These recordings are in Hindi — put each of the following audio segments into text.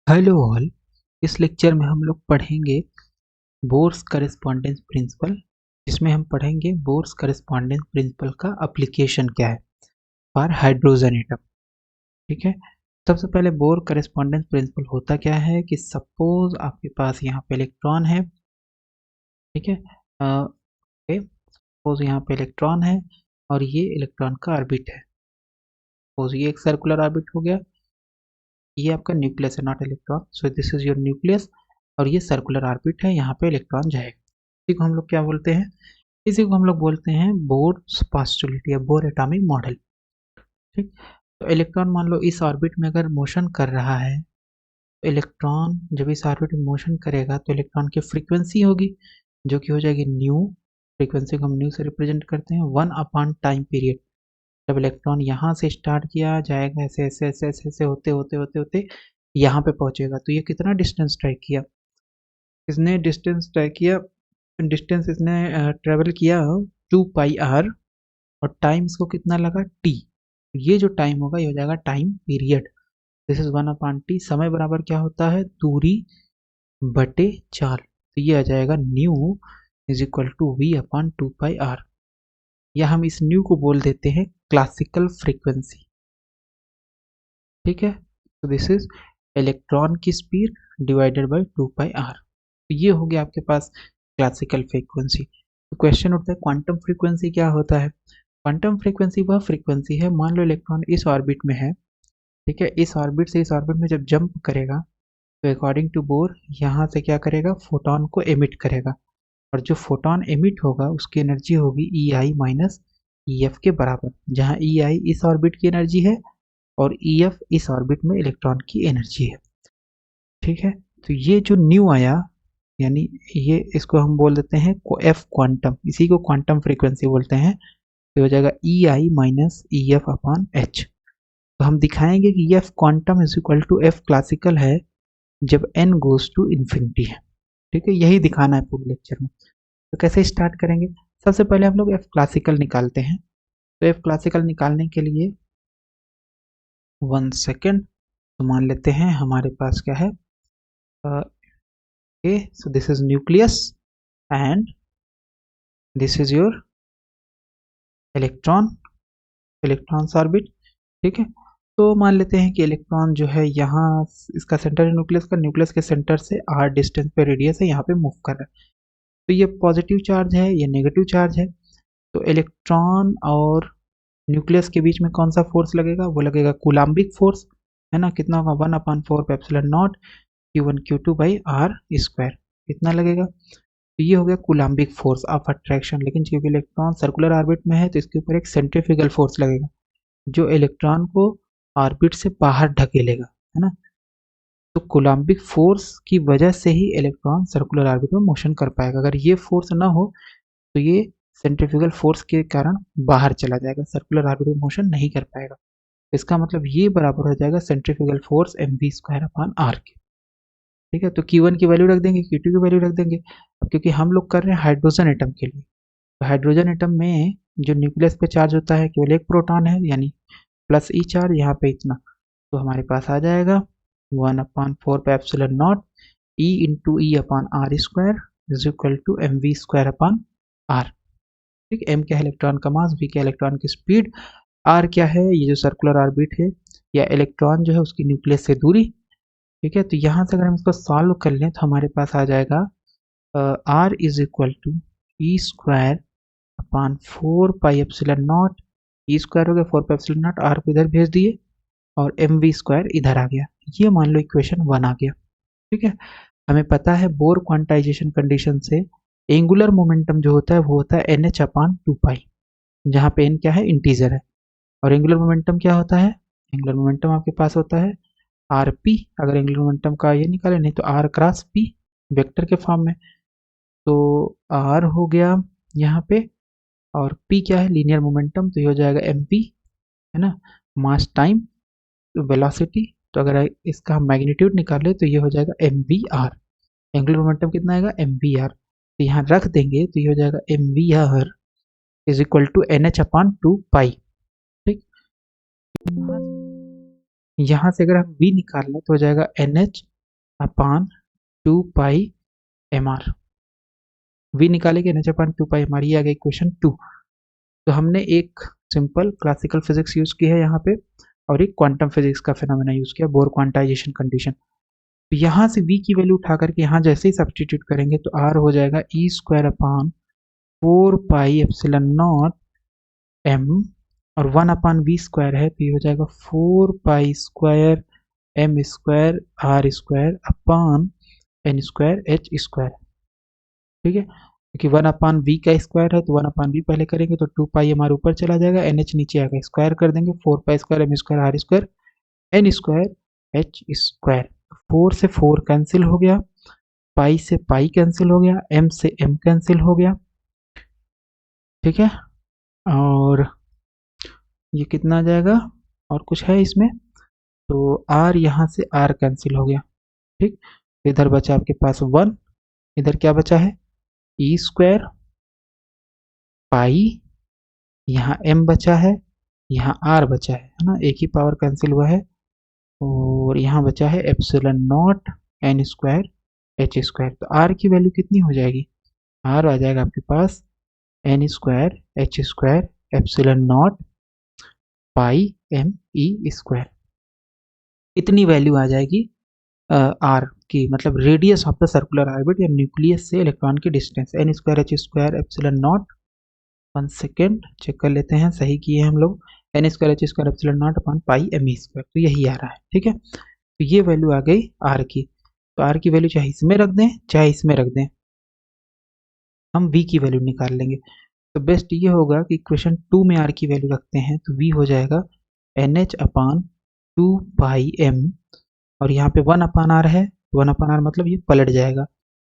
Hello all. इस लेक्चर में हम लोग पढ़ेंगे बोर्स करेस्पॉन्डेंस प्रिंसिपल, जिसमें हम पढ़ेंगे बोर्स करेस्पॉन्डेंस प्रिंसिपल का एप्लीकेशन क्या है फॉर हाइड्रोजन एटम। ठीक है, सबसे पहले बोर करेस्पॉन्डेंस प्रिंसिपल होता क्या है कि सपोज आपके पास यहाँ पे इलेक्ट्रॉन है। ठीक है, सपोज यहाँ पे इलेक्ट्रॉन है और ये इलेक्ट्रॉन का ऑर्बिट है। सपोज ये एक सर्कुलर ऑर्बिट हो गया, ये आपका न्यूक्लियस है, not electron, so this is your nucleus. और ये सर्कुलर ऑर्बिट है, यहाँ पे इलेक्ट्रॉन जाएगा। इसी को हम लोग क्या बोलते हैं? इसी को हम लोग बोलते हैं बोर्स पोस्टुलेट या बोर एटॉमिक मॉडल। ठीक, तो इलेक्ट्रॉन मान लो इस ऑर्बिट में अगर मोशन कर रहा है, तो इलेक्ट्रॉन जब इस ऑर्बिट में मोशन करेगा तो इलेक्ट्रॉन की फ्रीक्वेंसी होगी जो कि हो जाएगी न्यू। फ्रीक्वेंसी को हम न्यू से रिप्रेजेंट करते हैं 1 अपॉन टाइम पीरियड। जब इलेक्ट्रॉन यहाँ से स्टार्ट किया जाएगा, ऐसे ऐसे ऐसे ऐसे ऐसे होते होते होते होते यहाँ पे पहुंचेगा, तो ये कितना डिस्टेंस ट्राई किया? इसने डिस्टेंस तय किया, डिस्टेंस इसने ट्रेवल किया 2 पाई आर, और टाइम इसको कितना लगा टी। ये जो टाइम होगा ये हो जाएगा time period. This is 1 upon T. समय बराबर क्या होता है? दूरी बटे 4। तो ये आ जाएगा nu is equal to V upon 2 pi R, या हम इस न्यू को बोल देते हैं क्लासिकल फ्रीक्वेंसी। ठीक है, तो दिस इज इलेक्ट्रॉन की speed divided by 2 pi R. तो ये हो गया आपके पास क्लासिकल फ्रीक्वेंसी। तो क्वेश्चन उठता है क्वांटम फ्रीक्वेंसी क्या होता है? क्वांटम फ्रीक्वेंसी वह फ्रीक्वेंसी है, मान लो इलेक्ट्रॉन इस ऑर्बिट में है। ठीक है, इस ऑर्बिट से इस ऑर्बिट में जब जंप करेगा तो अकॉर्डिंग टू बोर यहाँ से क्या करेगा? फोटोन को एमिट करेगा, और जो फोटोन एमिट होगा उसकी एनर्जी होगी ई आई माइनस ई एफ के बराबर, जहाँ ई आई इस ऑर्बिट की एनर्जी है और ई एफ इस ऑर्बिट में इलेक्ट्रॉन की एनर्जी है। ठीक है, तो ये जो न्यू आया, यानी ये इसको हम बोल देते हैं एफ क्वांटम, इसी को क्वांटम फ्रीक्वेंसी बोलते हैं। तो हो जाएगा E I minus E F upon H. तो हम दिखाएंगे कि F quantum is equal to F classical है जब एन गोज टू इन्फिनिटी है। ठीक है, यही दिखाना है पूरे लेक्चर में। तो कैसे स्टार्ट करेंगे? सबसे पहले हम लोग एफ क्लासिकल निकालते हैं। तो एफ क्लासिकल निकालने के लिए 1 सेकेंड, तो मान लेते हैं हमारे पास क्या है, so this is nucleus and this is your electron, electron orbit. ठीक है, तो मान लेते हैं कि इलेक्ट्रॉन जो है यहाँ, इसका सेंटर है न्यूक्लियस का, न्यूक्लियस के सेंटर से r डिस्टेंस पे रेडियस है, यहाँ पे मूव कर रहा है। तो ये पॉजिटिव चार्ज है, ये नेगेटिव चार्ज है। तो इलेक्ट्रॉन और न्यूक्लियस के बीच में कौन सा फोर्स लगेगा? वो लगेगा कूलाम्बिक फोर्स, है ना। कितना होगा? 1/4 Q1 Q2 by are square. कितना लगेगा? तो ये हो गया कूलाम्बिक फोर्स ऑफ अट्रैक्शन। लेकिन क्योंकि इलेक्ट्रॉन सर्कुलर ऑर्बिट में है तो इसके ऊपर एक सेंट्रीफ्यूगल फोर्स लगेगा जो इलेक्ट्रॉन को ऑर्बिट से बाहर ढकेलेगा, है ना। तो कूलाम्बिक फोर्स की वजह से ही इलेक्ट्रॉन सर्कुलर ऑर्बिट में मोशन कर पाएगा। अगर ये फोर्स ना हो तो ये सेंट्रीफ्यूगल फोर्स के कारण बाहर चला जाएगा, सर्कुलर ऑर्बिट में मोशन नहीं कर पाएगा। इसका मतलब ये बराबर हो जाएगा सेंट्रीफ्यूगल फोर्स mv² के। ठीक है, तो Q1 की वैल्यू रख देंगे, Q2 की वैल्यू रख देंगे। अब क्योंकि हम लोग कर रहे हैं हाइड्रोजन एटम के लिए, तो हाइड्रोजन एटम में जो न्यूक्लियस पे चार्ज होता है केवल एक प्रोटॉन है, यानी प्लस ई चार्ज, यहाँ पे इतना। तो हमारे पास आ जाएगा 1/4 E into E upon R square is equal to mv²/r। ठीक, एम क्या है? इलेक्ट्रॉन का मास, वी क्या है? इलेक्ट्रॉन की स्पीड, आर क्या है? ये जो सर्कुलर ऑर्बिट है या इलेक्ट्रॉन जो है उसकी न्यूक्लियस से दूरी। ठीक है, तो यहाँ से अगर हम इसको सॉल्व कर लें तो हमारे पास आ जाएगा R is equal to E²/4πε0। E square हो गया, 4πε0, आर को इधर भेज दिए और mv² इधर आ गया। ये मान लो इक्वेशन 1 आ गया। ठीक है, हमें पता है बोर क्वांटाइजेशन कंडीशन से एंगुलर मोमेंटम जो होता है वो होता है NH/2π, जहाँ पे n क्या है? इंटीजर है। और एंगुलर मोमेंटम क्या होता है? एंगुलर मोमेंटम आपके पास होता है rp। अगर एंगुलर मोमेंटम का ये निकाले, नहीं तो r क्रॉस p वेक्टर के फॉर्म में। तो r हो गया यहाँ पे, और p क्या है? लीनियर मोमेंटम, तो ये हो जाएगा mv, है ना, मास टाइम वेलोसिटी। तो अगर इसका हम मैग्नीट्यूड निकाले तो ये हो जाएगा mvr। एंगुलर मोमेंटम कितना आएगा? mvr। तो यहाँ रख देंगे तो ये हो जाएगा mvr is equal to NH/2π। ठीक, यहाँ से अगर हम v निकाल लें तो हो जाएगा NH अपान 2πmr। v निकालेंगे NH अपान 2πmr, ये आ गया इक्वेशन 2। तो हमने एक सिंपल क्लासिकल फिजिक्स यूज की है यहाँ पे और एक क्वांटम फिजिक्स का फिनोमेना यूज किया, बोर क्वांटाइजेशन कंडीशन। तो यहाँ से v की वैल्यू उठा करके यहाँ जैसे ही सब्सटीट्यूट करेंगे तो r हो जाएगा ई स्क्वायर अपान 4πε0 m, और 1 अपान वी स्क्वायर है तो ये हो जाएगा 4π² m square r square upon n square h square. ठीक है, क्योंकि 1 अपान वी का स्क्वायर है तो 1 अपान वी पहले करेंगे तो 2π हमारे ऊपर चला जाएगा, NH नीचे आएगा, स्क्वायर कर देंगे 4π² m square r square n square h square. 4 से 4 कैंसिल हो गया, पाई से पाई कैंसिल हो गया, m से m कैंसिल हो गया। ठीक है, और ये कितना आ जाएगा, और कुछ है इसमें, तो r यहाँ से r कैंसिल हो गया। ठीक, इधर बचा आपके पास 1, इधर क्या बचा है ई स्क्वायर पाई, यहाँ m बचा है, यहाँ r बचा है ना, एक ही पावर कैंसिल हुआ है, और यहाँ बचा है epsilon naught n square h square. तो r की वैल्यू कितनी हो जाएगी, r आ जाएगा आपके पास n square h square epsilon naught pi m E square. इतनी वैल्यू आ जाएगी आर की, मतलब radius of the circular orbit या न्यूक्लियस से इलेक्ट्रॉन की distance, N square H square epsilon naught. 1 second check कर लेते हैं, सही किए हम लोग, N square H square epsilon naught upon pi M E square, तो यही आ रहा है। ठीक है, तो ये वैल्यू आ गई आर की। तो आर की वैल्यू चाहे इसमें रख दें चाहे इसमें रख दें, हम वी की वैल्यू निकाल लेंगे। तो बेस्ट ये होगा कि इक्वेशन 2 में आर की वैल्यू रखते हैं तो वी हो जाएगा एन एच अपान 2πm, और यहाँ पे 1 अपान आर है, 1 अपान आर मतलब ये पलट जाएगा,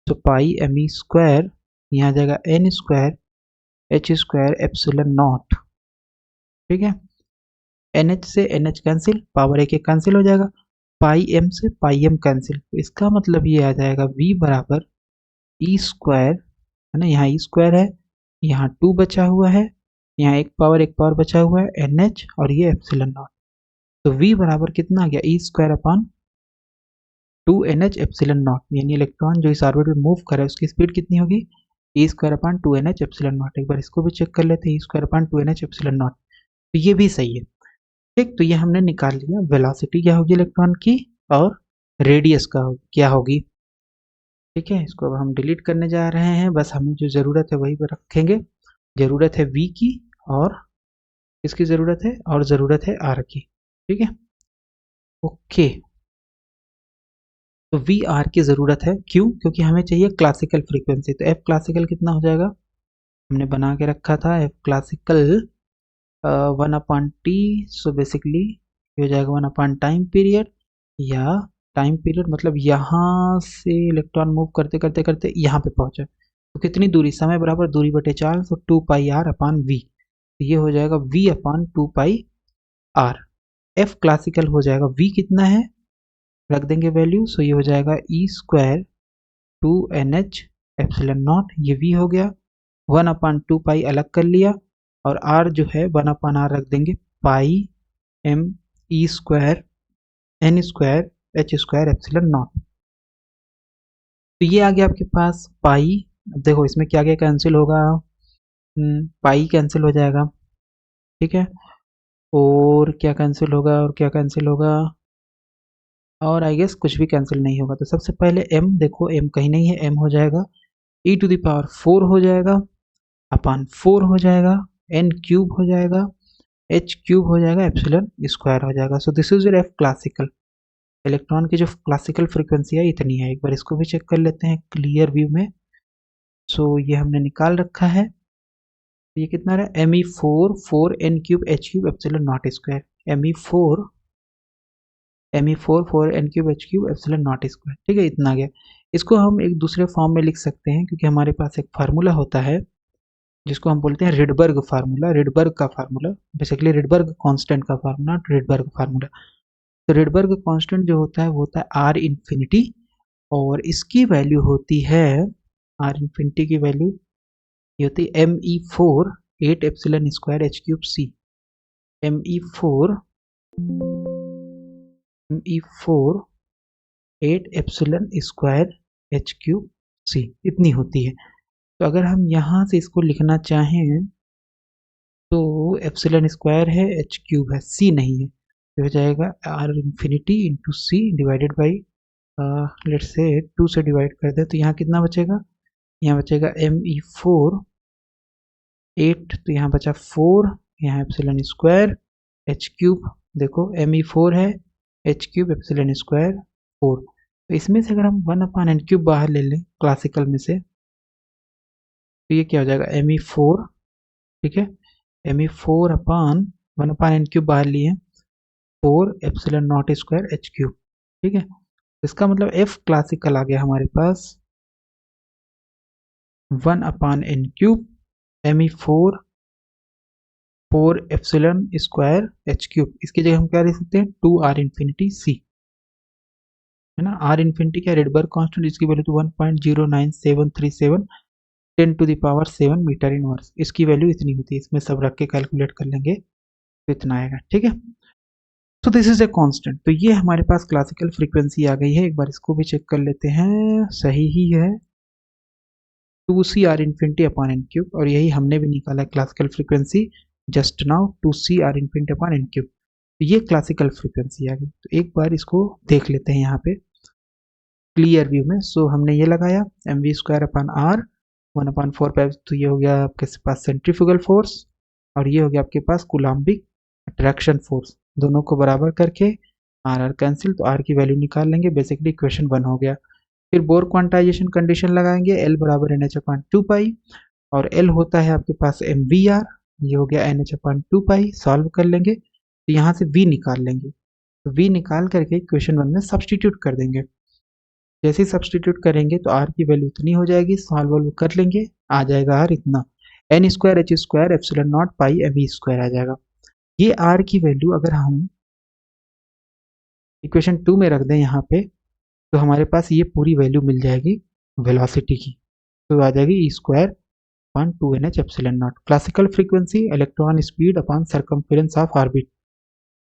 तो पाई एम ई स्क्वायर, यहाँ आ जाएगा N square H square epsilon naught. ठीक है, एन एच से एन एच कैंसिल, पावर एक एक कैंसिल हो जाएगा, पाई एम से पाई एम कैंसिल, तो इसका मतलब ये आ जाएगा वी बराबर ई स्क्वायर, है ना, यहाँ ई स्क्वायर है, यहाँ 2 बचा हुआ है, यहाँ एक पावर बचा हुआ है एन एच, और ये एप्सिलॉन नॉट। तो v बराबर कितना आ गया E square upon 2NH epsilon naught, यानी इलेक्ट्रॉन जो इस ऑर्बिट में मूव कर रहा है उसकी स्पीड कितनी होगी E square upon 2NH epsilon naught. एक बार इसको भी चेक कर लेते हैं, E square upon 2NH epsilon naught, तो ये भी सही है। ठीक, तो ये हमने निकाल लिया वेलोसिटी क्या होगी इलेक्ट्रॉन की, और रेडियस का क्या होगी। ठीक है, इसको अब हम डिलीट करने जा रहे हैं, बस हमें जो ज़रूरत है वही रखेंगे। ज़रूरत है v की, और किसकी ज़रूरत है, और ज़रूरत है r की। ठीक है, ओके, तो वी आर की ज़रूरत है, क्यों, क्योंकि हमें चाहिए क्लासिकल फ्रीक्वेंसी। तो एफ क्लासिकल कितना हो जाएगा, हमने बना के रखा था F classical 1/t, so basically हो जाएगा 1 टाइम पीरियड, या टाइम पीरियड मतलब यहाँ से इलेक्ट्रॉन मूव करते करते करते यहाँ पे पहुँचा, तो कितनी दूरी, समय बराबर दूरी बटे 4, सो 2πr अपान वी, तो ये हो जाएगा v अपान 2πr। एफ क्लासिकल हो जाएगा v कितना है, रख देंगे वैल्यू, सो ये हो जाएगा E square 2NH epsilon not, ये v हो गया, 1/2π अलग कर लिया, और r जो है 1/r रख देंगे, pi M E square N square H square epsilon naught. तो ये आ गया आपके पास पाई। अब देखो इसमें क्या क्या कैंसिल होगा, पाई कैंसिल हो जाएगा। ठीक है, और क्या कैंसिल होगा, और क्या कैंसिल होगा, और आई गेस कुछ भी कैंसिल नहीं होगा। तो सबसे पहले m, देखो m कहीं नहीं है, m हो जाएगा e⁴ हो जाएगा अपान 4 हो जाएगा, n³ हो जाएगा, h³ हो जाएगा, एप्सिलॉन स्क्वायर हो जाएगा। So this is your F classical. Electron की जो क्लासिकल फ्रीक्वेंसी है इतनी है, एक बार इसको भी चेक कर लेते हैं क्लियर व्यू में। सो ये हमने निकाल रखा है, ये कितना रहा, me4 4n³ h³ epsilon naught square, me4 4n³ h³ epsilon naught square. ठीक है, इतना गया। इसको हम एक दूसरे फॉर्म में लिख सकते हैं, क्योंकि हमारे पास एक फार्मूला होता है जिसको हम बोलते हैं रिडबर्ग फार्मूला, रिडबर्ग का फार्मूला, बेसिकली रिडबर्ग कांस्टेंट का फार्मूला, रिडबर्ग फार्मूला। तो रिडबर्ग कांस्टेंट जो होता है वो होता है आर इन्फिनिटी, और इसकी वैल्यू होती है, आर इन्फिनिटी की वैल्यू ये होती है me4 8 epsilon square h³ c, me4 8 epsilon square H cube C इतनी होती है। तो अगर हम यहाँ से इसको लिखना चाहें तो एप्सिलॉन स्क्वायर है, एच क्यूब है, सी नहीं है, तो हो जाएगा R infinity into C divided by let's say 2 से डिवाइड कर दे तो यहाँ कितना बचेगा, यहाँ बचेगा एम ई 4 8, तो यहाँ बचा 4, यहाँ एप्सिलॉन स्क्वायर एच क्यूब, देखो एम ई 4 है, एच क्यूब एप्सिलॉन स्क्वायर 4, तो इसमें से अगर हम 1/n³ बाहर ले लें क्लासिकल में से तो ये क्या हो जाएगा एम ई 4, ठीक है, एम ई 4 अपान 1/n³ बाहर लिए 4 epsilon naught square H cube, ठीक है, इसका मतलब एफ क्लासिकल आ गया हमारे पास 1/n³ M E 4 epsilon square H cube, इसकी जगह हम क्या लिख सकते हैं 2 आर इन्फिनिटी सी, है ना, आर इन्फिनिटी क्या रेडबर्ग कांस्टेंट, इसकी वैल्यू तो 1.09737 10⁻7 मीटर इनवर्स, इसकी वैल्यू इतनी होती है, इसमें सब रख के कैलकुलेट कर लेंगे तो इतना आएगा, ठीक है। तो दिस इज ए कांस्टेंट, तो ये हमारे पास क्लासिकल फ्रीक्वेंसी आ गई है, एक बार इसको भी चेक कर लेते हैं, सही ही है 2c r infinity upon N cube, और यही हमने भी निकाला classical frequency just now 2c r infinity upon N cube, तो ये क्लासिकल फ्रीक्वेंसी आ गई। तो एक बार इसको देख लेते हैं यहाँ पे क्लियर व्यू में। सो हमने ये लगाया M V square upon R 1/4 तो ये हो गया आपके पास सेंट्रीफ्यूगल फोर्स, और ये हो गया आपके पास कूलम्बिक अट्रैक्शन फोर्स, दोनों को बराबर करके आर आर कैंसिल, तो आर की वैल्यू निकाल लेंगे, बेसिकली इक्वेशन 1 हो गया। फिर बोर क्वांटाइजेशन कंडीशन लगाएंगे, एल बराबर एन एच अपॉन 2 पाई, और एल होता है आपके पास एम वी आर, ये हो गया एन एच अपॉन 2 पाई, सॉल्व कर लेंगे तो यहाँ से वी निकाल लेंगे, तो वी निकाल करके इक्वेशन 1 में सब्सटीट्यूट कर देंगे, जैसे ही सब्सटीट्यूट करेंगे तो आर की वैल्यू इतनी हो जाएगी, सॉल्व कर लेंगे, आ जाएगा आर इतना, N square H square epsilon naught pi M V square आ जाएगा। ये आर की वैल्यू अगर हम इक्वेशन 2 में रख दें यहाँ पे तो हमारे पास ये पूरी वैल्यू मिल जाएगी वेलोसिटी की, तो आ जाएगी E square upon 2 NH epsilon naught, classical frequency electron speed upon circumference of orbit,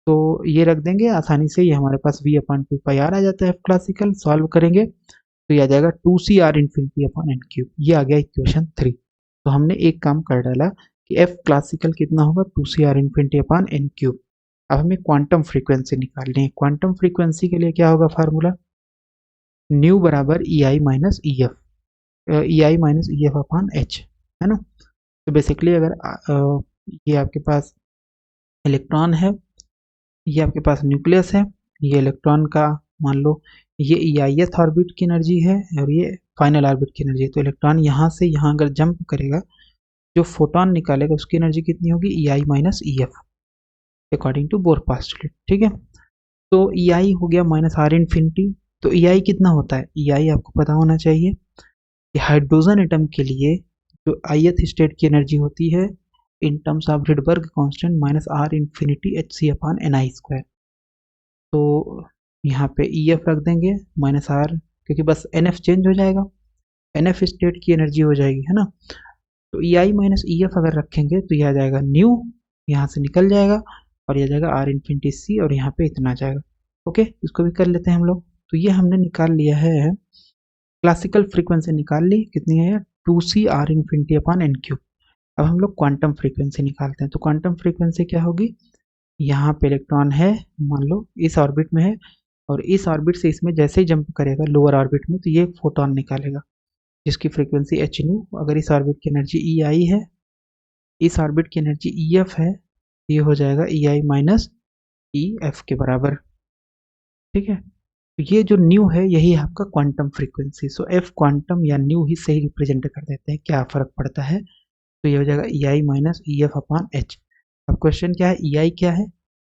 तो ये रख देंगे आसानी से, ये हमारे पास v अपॉन 2 पाई आर आ जाता है क्लासिकल, सॉल्व करेंगे तो ये आ जाएगा 2c r infinity upon N cube, ये आ गया इक्वेशन 3। तो हमने एक काम कर डाला कि f क्लासिकल कितना होगा 2c r infinity upon N cube. अब हमें क्वांटम फ्रीक्वेंसी निकालनी है, क्वांटम फ्रीक्वेंसी के लिए क्या होगा फार्मूला, न्यू बराबर E I minus E F upon H, है ना। तो बेसिकली अगर ये आपके पास इलेक्ट्रॉन है, ये आपके पास न्यूक्लियस है, ये इलेक्ट्रॉन का मान लो ये eth ऑर्बिट की एनर्जी है और ये फाइनल ऑर्बिट की एनर्जी है, तो इलेक्ट्रॉन यहाँ से यहाँ अगर जंप करेगा जो फोटोन निकालेगा उसकी एनर्जी कितनी होगी ei minus E F according to Bohr postulate, ठीक है। तो ei हो गया माइनस आर इन्फिनिटी, तो ei कितना होता है, ei आपको पता होना चाहिए कि हाइड्रोजन एटम के लिए जो ith स्टेट की एनर्जी होती है in terms of Rydberg constant minus R infinity H C upon N I square, तो यहाँ पे ई एफ रख देंगे माइनस आर, क्योंकि बस एन एफ चेंज हो जाएगा, एन एफ स्टेट की एनर्जी हो जाएगी, है ना। तो ई आई माइनस ई एफ अगर रखेंगे तो यह आ जाएगा न्यू, यहाँ से निकल जाएगा और यह जाएगा आर इन्फिनिटी सी, और यहाँ पे इतना आ जाएगा। ओके, इसको भी कर लेते हैं हम लोग। तो ये हमने निकाल लिया है, क्लासिकल फ्रीक्वेंसी निकाल ली, कितनी है 2c r infinity upon N cube. अब हम लोग क्वांटम फ्रीक्वेंसी निकालते हैं, तो क्वांटम फ्रीक्वेंसी क्या होगी, यहाँ पे इलेक्ट्रॉन है मान लो इस ऑर्बिट में है, और इस ऑर्बिट से इसमें जैसे ही जंप करेगा लोअर ऑर्बिट में तो ये फोटोन निकालेगा जिसकी फ्रीक्वेंसी एच न्यू, अगर इस ऑर्बिट की एनर्जी ई आई है, इस ऑर्बिट की एनर्जी ई एफ है, ये हो जाएगा E I minus E F के बराबर, ठीक है। तो ये जो न्यू है यही है आपका क्वांटम फ्रीक्वेंसी, सो एफ क्वांटम या न्यू ही सही रिप्रेजेंट कर देते हैं, क्या फ़र्क पड़ता है, तो ये हो जाएगा E I minus E F upon H. अब क्वेश्चन क्या है, ई आई क्या है,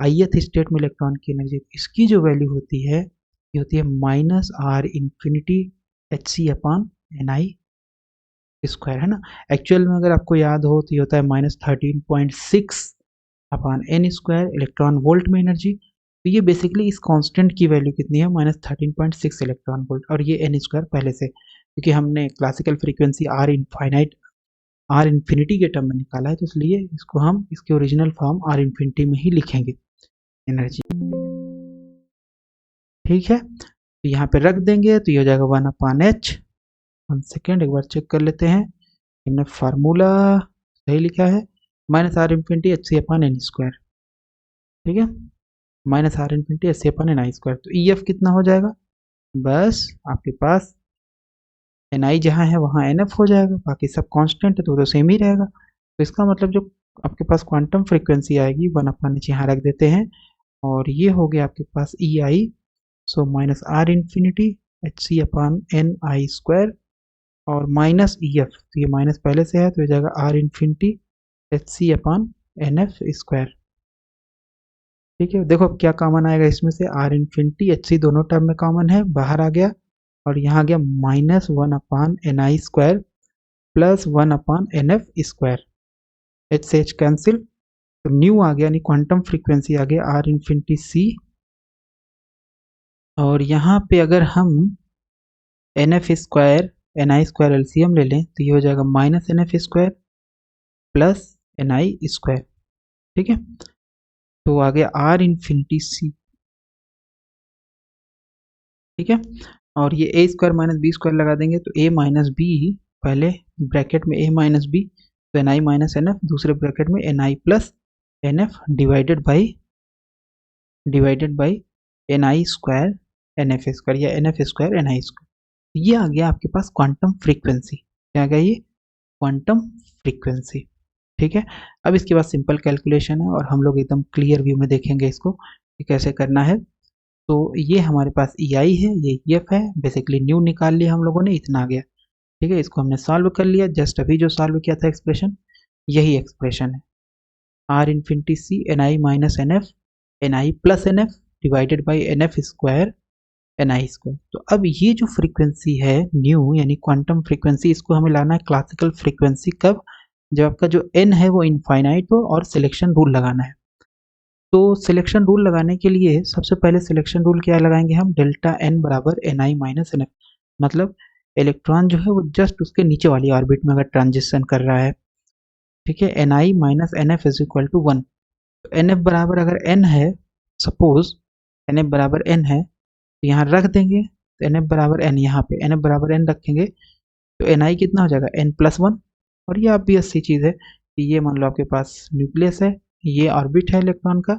ith स्टेट में इलेक्ट्रॉन की एनर्जी, इसकी जो वैल्यू होती है ये होती है minus R infinity H C upon N I square, है ना। एक्चुअल में अगर आपको याद हो तो ये होता है -13.6 upon N square electron volt में एनर्जी, तो ये बेसिकली इस कांस्टेंट की वैल्यू कितनी है -13.6 इलेक्ट्रॉन वोल्ट, और ये एन स्क्वायर पहले से, क्योंकि हमने classical frequency R infinite R infinity के टर्म में निकाला है, तो इसलिए इसको हम इसके ओरिजिनल फॉर्म आर इन्फिनिटी में ही लिखेंगे एनर्जी, ठीक है। तो यहाँ पे रख देंगे तो ये हो जाएगा 1/h। 1 सेकेंड एक बार चेक कर लेते हैं, हमने फार्मूला सही लिखा है, -r∞hc/n²। ठीक है, -r∞hc/ni²। तो EF कितना हो जाएगा, बस आपके पास Ni जहाँ है वहाँ NF हो जाएगा, बाकी सब कांस्टेंट है तो सेम ही रहेगा। तो इसका मतलब जो आपके पास क्वांटम फ्रीक्वेंसी आएगी 1/h यहाँ रख देते हैं, और ये हो गया आपके पास EI, सो -r∞hc/ni², और माइनस EF, तो ये माइनस पहले से है तो हो जाएगा r∞hc/nf²। ठीक है, देखो अब क्या कॉमन आएगा इसमें से, r∞hc दोनों टर्म में कॉमन है, बाहर आ गया, और यहाँ आ गया -1/ni² प्लस 1/nf²। h से h कैंसिल, तो न्यू आ गया, यानी क्वांटम फ्रीक्वेंसी आ गया r∞c। और यहाँ पे अगर हम nf² ni² एलसीएम ले लें तो ये हो जाएगा -nf² प्लस ni²। ठीक है, तो आ गया r∞c। ठीक है, और ये a² - b² लगा देंगे तो a - b, पहले ब्रैकेट में a - b, तो ni - nf, दूसरे ब्रैकेट में ni plus nf divided by ni² nf² या nf² ni²। ये आ गया आपके पास क्वांटम फ्रीक्वेंसी। क्या आ गया ये, क्वांटम फ्रीक्वेंसी। ठीक है, अब इसके बाद सिंपल कैलकुलेशन है और हम लोग एकदम क्लियर व्यू में देखेंगे इसको कि कैसे करना है। तो ये हमारे पास EI है, ये EF है, बेसिकली न्यू निकाल लिया हम लोगों ने, इतना आ गया। ठीक है, इसको हमने सॉल्व कर लिया, जस्ट अभी जो सॉल्व किया था एक्सप्रेशन, यही एक्सप्रेशन है, r∞c ni - nf ni plus nf divided by nf² ni²। तो अब ये जो फ्रीक्वेंसी है न्यू, यानी क्वांटम फ्रीक्वेंसी, इसको हमें लाना है क्लासिकल फ्रीक्वेंसी कब, जब आपका जो n है वो इनफाइनाइट हो और सिलेक्शन रूल लगाना है। तो सिलेक्शन रूल लगाने के लिए सबसे पहले सिलेक्शन रूल क्या लगाएंगे हम, डेल्टा n बराबर ni - nf, मतलब इलेक्ट्रॉन जो है वो जस्ट उसके नीचे वाली ऑर्बिट में अगर ट्रांजिशन कर रहा है। ठीक है, ni - nf is equal to 1। तो nf बराबर अगर n है, सपोज nf बराबर n है, तो यहाँ रख देंगे, तो nf बराबर n, यहाँ पे nf बराबर n रखेंगे तो ni कितना हो जाएगा, n+1। और ये ऑब्वियस सी चीज़ है कि ये मान लो आपके पास न्यूक्लियस है, ये ऑर्बिट है इलेक्ट्रॉन का,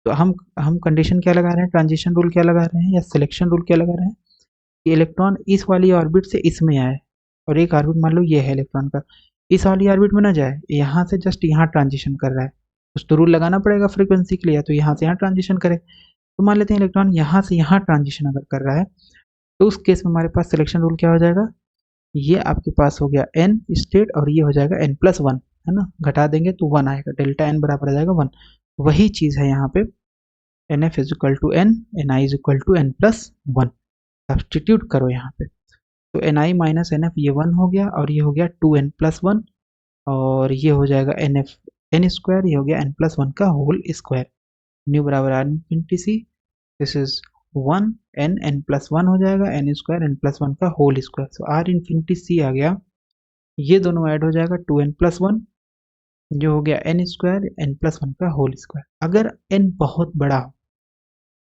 तो हम कंडीशन क्या लगा रहे हैं, ट्रांजिशन रूल क्या लगा रहे हैं या सिलेक्शन रूल क्या लगा रहे हैं कि इलेक्ट्रॉन इस वाली ऑर्बिट से इसमें आए, और एक ऑर्बिट मान लो ये है इलेक्ट्रॉन का, इस वाली ऑर्बिट में ना जाए, यहाँ से जस्ट यहाँ ट्रांजिशन कर रहा है, कुछ तो रूल लगाना पड़ेगा फ्रीक्वेंसी के लिए, तो यहाँ से यहाँ ट्रांजिशन करे। तो मान लेते हैं इलेक्ट्रॉन यहाँ से यहाँ ट्रांजिशन अगर कर रहा है, तो उस केस में हमारे पास सिलेक्शन रूल क्या हो जाएगा, ये आपके पास हो गया n स्टेट और ये हो जाएगा n+1, है ना, घटा देंगे तो 1 आएगा, डेल्टा n बराबर आ जाएगा 1। वही चीज़ है यहाँ पे, nf is equal to n, ni is equal to n+1, substitute करो यहाँ पे, तो ni - nf ये 1 हो गया, और ये हो गया 2n+1, और ये हो जाएगा nf n², ये हो गया n+1 का होल स्क्वायर, न्यू बराबर r∞c, this is 1 n n+1 हो जाएगा, n² n+1 का होल स्क्वायर, सो r∞c आ गया, ये दोनों ऐड हो जाएगा 2n+1 जो हो गया n² n+1 का होल स्क्वायर। अगर n बहुत बड़ा हो,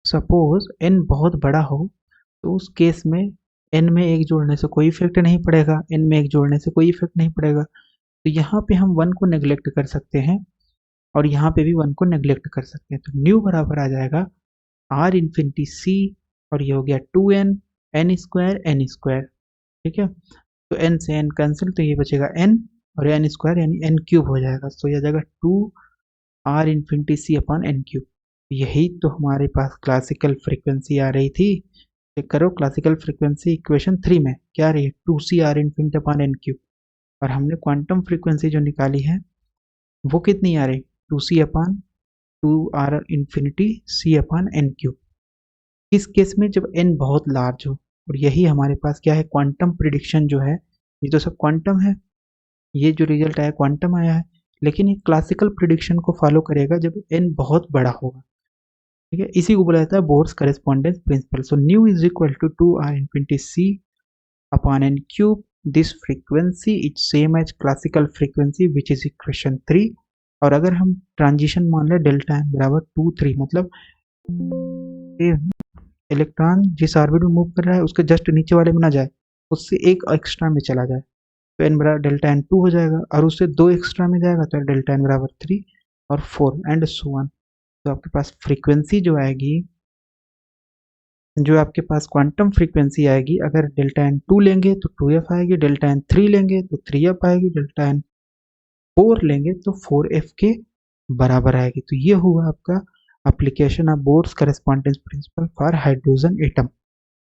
सपोज n बहुत बड़ा हो, तो उस केस में n में एक जोड़ने से कोई इफेक्ट नहीं पड़ेगा, n में एक जोड़ने से कोई इफेक्ट नहीं पड़ेगा, तो यहाँ पे हम 1 को नेग्लेक्ट कर सकते हैं और यहाँ पे भी 1 को नेग्लेक्ट कर सकते हैं, तो न्यू बराबर आ जाएगा r∞c, और ये हो गया 2n n² n²। ठीक है, तो n से n कैंसिल, तो ये बचेगा n, और n² यानी n³ हो जाएगा, तो ये आ जाएगा 2r∞c/n³। यही तो हमारे पास क्लासिकल फ्रीक्वेंसी आ रही थी। चेक करो, क्लासिकल फ्रीक्वेंसी इक्वेशन 3 में क्या आ रही है, 2cr∞/n³, और हमने क्वांटम फ्रीक्वेंसी जो निकाली है वो कितनी आ रही, 2c/2r∞c/n³। इस केस में जब n बहुत लार्ज हो, और यही हमारे पास क्या है, क्वांटम प्रिडिक्शन जो है, ये तो सब क्वांटम है, ये जो रिजल्ट आया क्वांटम आया है, लेकिन ये क्लासिकल प्रिडिक्शन को फॉलो करेगा जब n बहुत बड़ा होगा। ठीक है, इसी को बोला जाता है Bohr's correspondence principle. So nu is equal to 2r∞c/n³, this frequency is same as classical frequency which is equation 3। और अगर हम ट्रांजिशन मान लें डेल्टा n बराबर 2 3, मतलब इलेक्ट्रॉन जिस ऑर्बिट में मूव कर रहा है उसके जस्ट नीचे वाले में ना जाए, उससे एक एक्स्ट्रा में चला जाए, तो n बराबर डेल्टा n 2 हो जाएगा, और उससे 2 एक्स्ट्रा में जाएगा तो डेल्टा n बराबर 3 और 4 एंड सो ऑन। तो आपके पास फ्रीक्वेंसी जो आएगी, जो आपके पास क्वांटम फ्रीक्वेंसी आएगी, अगर डेल्टा n 2 लेंगे तो 2f आएगी, डेल्टा n 3 लेंगे तो 3f आएगी, डेल्टा n 4 लेंगे तो 4f के बराबर आएगी। तो ये हुआ आपका application of Bohr's correspondence principle for hydrogen atom.